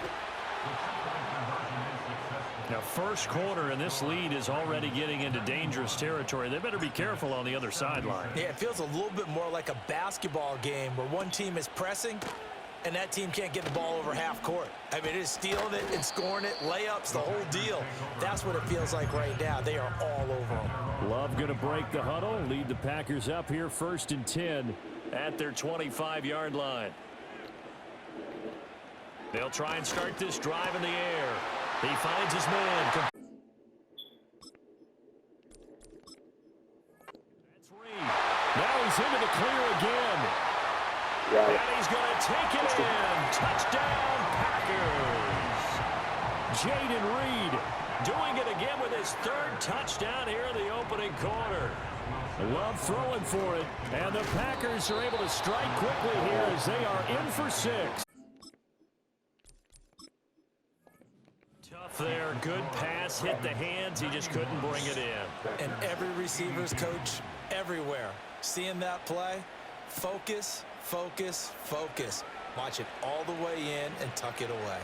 S3: Now, first quarter, and this lead is already getting into dangerous territory. They better be careful on the other sideline.
S4: Yeah, it feels a little bit more like a basketball game where one team is pressing and that team can't get the ball over half court. I mean, it is stealing it and scoring it, layups, the whole deal. That's what it feels like right now. They are all over them.
S3: Love going to break the huddle, lead the Packers up here 1st and 10 at their 25-yard line. They'll try and start this drive in the air. He finds his man. That's Reed. Now he's into the clear again.
S1: Right.
S3: And he's going to take it in. Touchdown, Packers. Jaden Reed doing it again with his 3rd touchdown here in the opening quarter. Love throwing for it. And the Packers are able to strike quickly here as they are in for 6. There, good pass, hit the hands, he just couldn't bring it in.
S4: And every receiver's coach everywhere, seeing that play, focus, focus, focus. Watch it all the way in and tuck it away.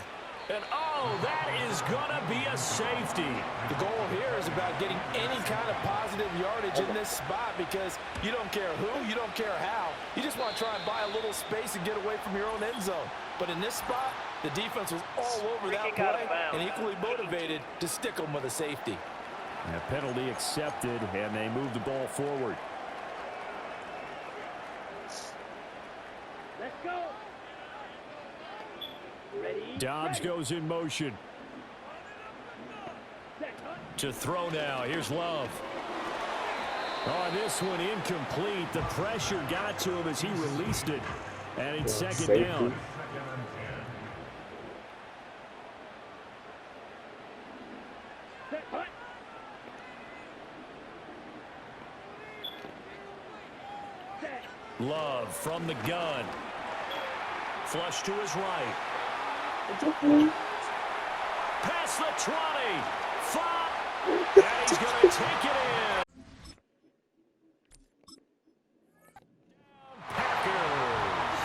S3: And oh, that is gonna be a safety.
S4: The goal here is about getting any kind of positive yardage in this spot because you don't care who, you don't care how. You just want to try and buy a little space and get away from your own end zone. But in this spot, the defense was all over that play and equally motivated to stick them with a safety.
S3: And a penalty accepted, and they move the ball forward.
S5: Let's go.
S3: Dobbs goes in motion. To throw now. Here's Love. Oh, this one incomplete. The pressure got to him as he released it. And it's second down. Love from the gun. Flush to his right. Past the 20. 5. And he's going to take it in. Packers.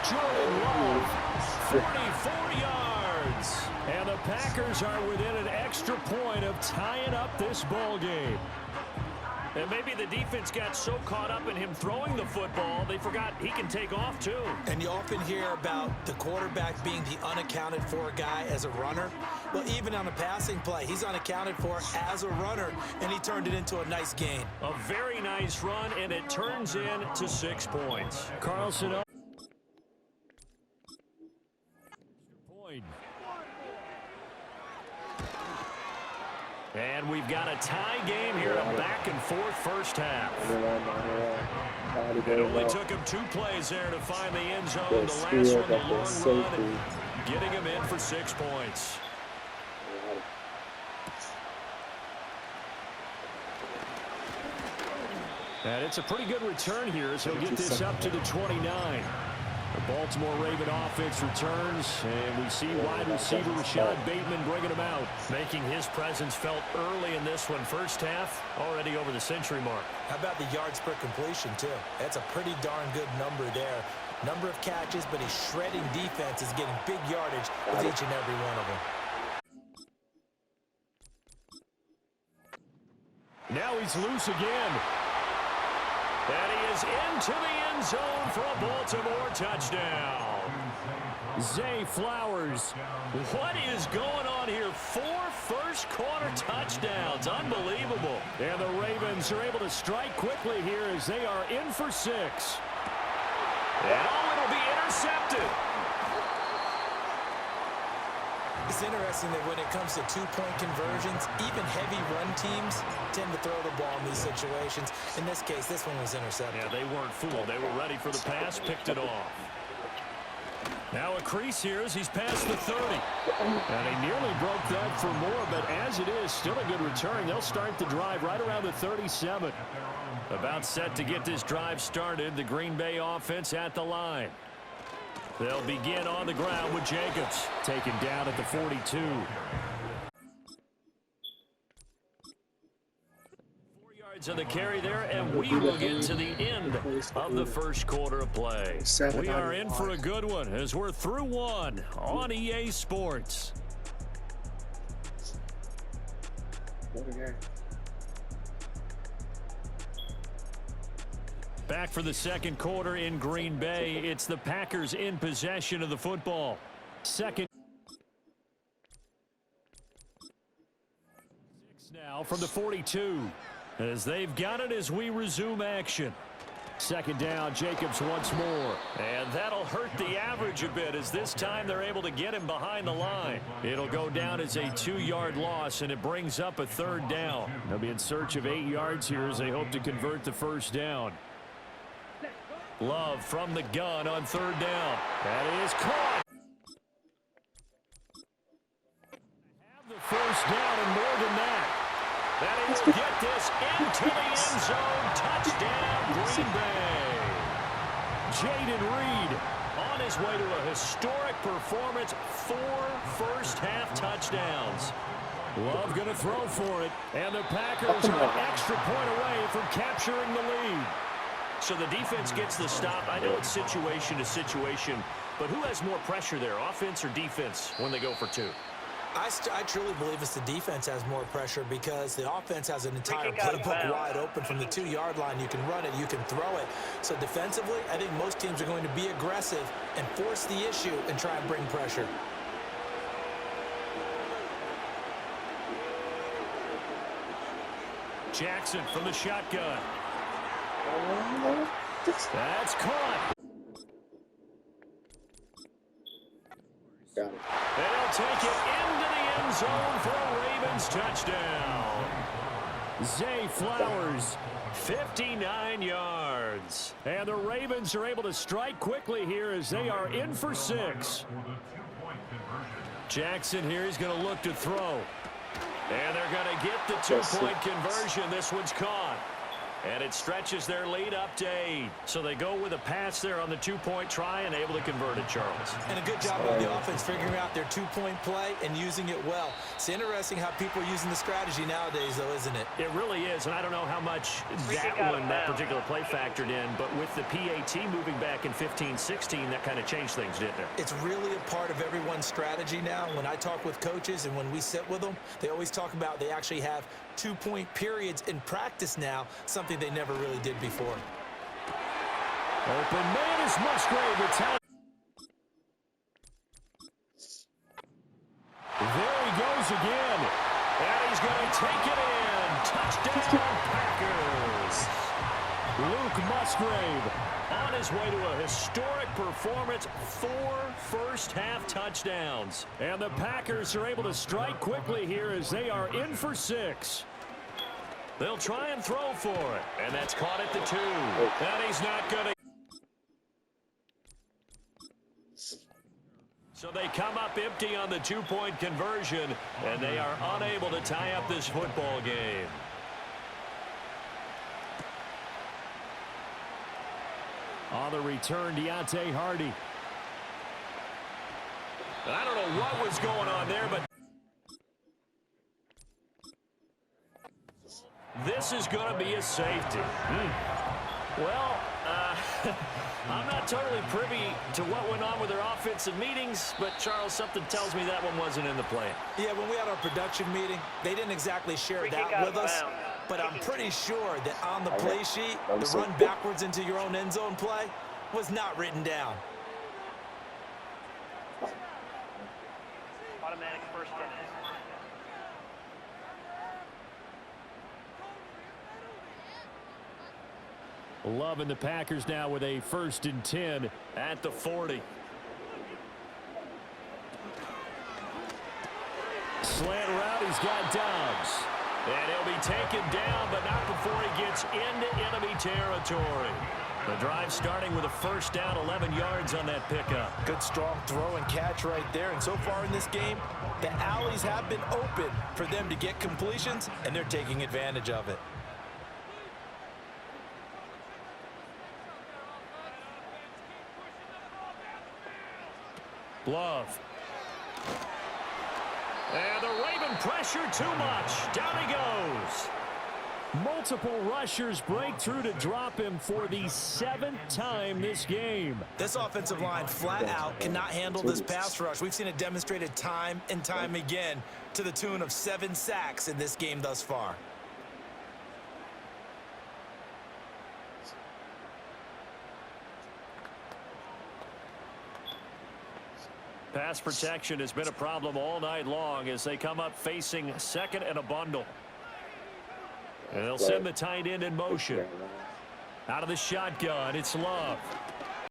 S3: Jordan Love. 44 yards. And the Packers are within an extra point of tying up this ball game. And maybe the defense got so caught up in him throwing the football, they forgot he can take off too.
S4: And you often hear about the quarterback being the unaccounted for guy as a runner. Well, even on a passing play, he's unaccounted for as a runner, and he turned it into a nice gain.
S3: A very nice run, and it turns into 6 points. Carlson up. Point. And we've got a tie game here, a back-and-forth first half. It only took him 2 plays there to find the end zone. The last one, the long run, getting him in for 6 points. And it's a pretty good return here as he'll get this up to the 29. The Baltimore Raven offense returns, and we see wide receiver Rashad Bateman bringing him out, making his presence felt early in this one. First half, already over the century mark.
S4: How about the yards per completion, too? That's a pretty darn good number there. Number of catches, but he's shredding defenses, getting big yardage with each and every one of them.
S3: Now he's loose again. And he is into the end zone for a Baltimore touchdown. Zay Flowers. What is going on here? 4 first-quarter touchdowns. Unbelievable. And the Ravens are able to strike quickly here as they are in for 6. And it'll be intercepted.
S4: It's interesting that when it comes to two-point conversions, even heavy run teams tend to throw the ball in these situations. In this case, this one was intercepted.
S3: Yeah, they weren't fooled. They were ready for the pass, picked it off. Now a crease here as he's past the 30. And he nearly broke that for more, but as it is, still a good return. They'll start the drive right around the 37. About set to get this drive started, the Green Bay offense at the line. They'll begin on the ground with Jacobs, taken down at the 42. 4 yards on the carry there, and we will get to the end of the first quarter of play. We are in for a good one as we're through one on EA Sports.
S1: What a game.
S3: Back for the second quarter in Green Bay. It's the Packers in possession of the football. Second. Now from the 42 as they've got it as we resume action. Second down, Jacobs once more. And that'll hurt the average a bit as this time they're able to get him behind the line. It'll go down as a 2-yard loss, and it brings up a third down. They'll be in search of 8 yards here as they hope to convert the first down. Love from the gun on third down. That is caught. Have the first down and more than that. That is, get this, into the end zone. Touchdown, Green Bay. Jaden Reed on his way to a historic performance. 4 first-half touchdowns. Love going to throw for it. And the Packers are an extra point away from capturing the lead. So the defense gets the stop. I know it's situation to situation, but who has more pressure there, offense or defense, when they go for 2?
S4: I truly believe it's the defense has more pressure because the offense has an entire playbook wide open from the 2-yard line. You can run it, you can throw it. So defensively, I think most teams are going to be aggressive and force the issue and try and bring pressure.
S3: Jackson from the shotgun. That's caught.
S1: Got it.
S3: They'll take it into the end zone for a Ravens touchdown. Zay Flowers, 59 yards. And the Ravens are able to strike quickly here as they are in for 6. Jackson here is going to look to throw. And they're going to get the 2-point conversion. This one's caught. And it stretches their lead up to 8. So they go with a pass there on the 2-point try and able to convert it, Charles.
S4: And a good job of the offense figuring out their 2-point play and using it well. It's interesting how people are using the strategy nowadays, though, isn't it?
S3: It really is, and I don't know how much that particular play factored in, but with the PAT moving back in 15-16, that kind of changed things, didn't it?
S4: It's really a part of everyone's strategy now. When I talk with coaches and when we sit with them, they always talk about they actually have 2-point periods in practice now, something they never really did before.
S3: Open man is Musgrave. There he goes again. And he's going to take it in. Touchdown, Packers. Luke Musgrave on his way to a historic performance. 4 first-half touchdowns. And the Packers are able to strike quickly here as they are in for 6. They'll try and throw for it. And that's caught at the 2. And he's not going to. So they come up empty on the 2-point conversion, and they are unable to tie up this football game. On the return, Deontay Hardy. I don't know what was going on there, but this is going to be a safety. Well, I'm not totally privy to what went on with their offensive meetings, but, Charles, something tells me that one wasn't in the plan.
S4: Yeah, when we had our production meeting, they didn't exactly share that with us, but I'm pretty sure that on the play sheet, the run backwards into your own end zone play was not written down.
S5: Automatic first down.
S3: Loving the Packers now with a 1st and 10 at the 40. Slant route, he's got Dobbs. And he'll be taken down, but not before he gets into enemy territory. The drive starting with a first down, 11 yards on that pickup.
S4: Good strong throw and catch right there. And so far in this game, the alleys have been open for them to get completions, and they're taking advantage of it.
S3: Love. And the Raven pressure too much. Down he goes. Multiple rushers break through to drop him for the 7th time this game.
S4: This offensive line flat out cannot handle this pass rush. We've seen it demonstrated time and time again to the tune of 7 sacks in this game thus far.
S3: Pass protection has been a problem all night long as they come up facing 2nd and a bundle. And they'll send the tight end in motion. Out of the shotgun, it's Love.